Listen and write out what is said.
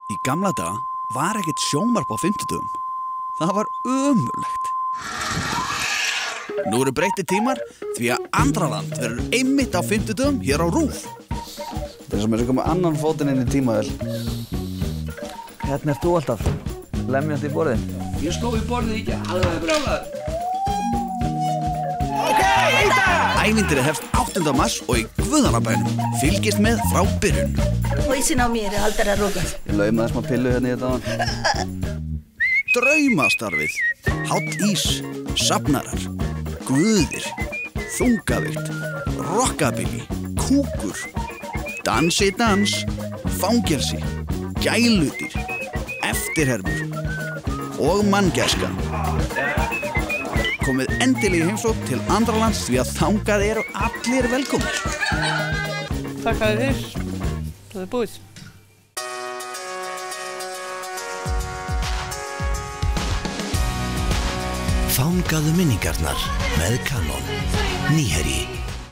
Í gamla daga var ekkert sjónvarp á fimmtudögum. Það var ömurlegt. Nú eru breyttir tímar því að Andraland verður einmitt á fimmtudögum hér á RÚV. Það er sem að koma annan fótinn inn í tímavél. Hérna ert þú alltaf, lemjandi í borðin. Ég sló í borðið ekki alveg brjálaður. Ævintýrið hefst 8. mars og í Guðanabænum. Fylgist með frá byrjun. Hausinn á mér er aldrei að rúgast. Ég laumaði smá pillu hérna í þetta áðan. Draumastarfið, háll ís, safnarar, guðir, þungavilt, rockabilly, kúkur, dansi dans, fangelsi, gæludýr, eftirhermur og manngæska. Komið endilega í heimsókn til Andralands því að þangað eru allir velkomnir. Takk að þér. Það er búið. Fangaðu minningarnar með Canon. Nýherji.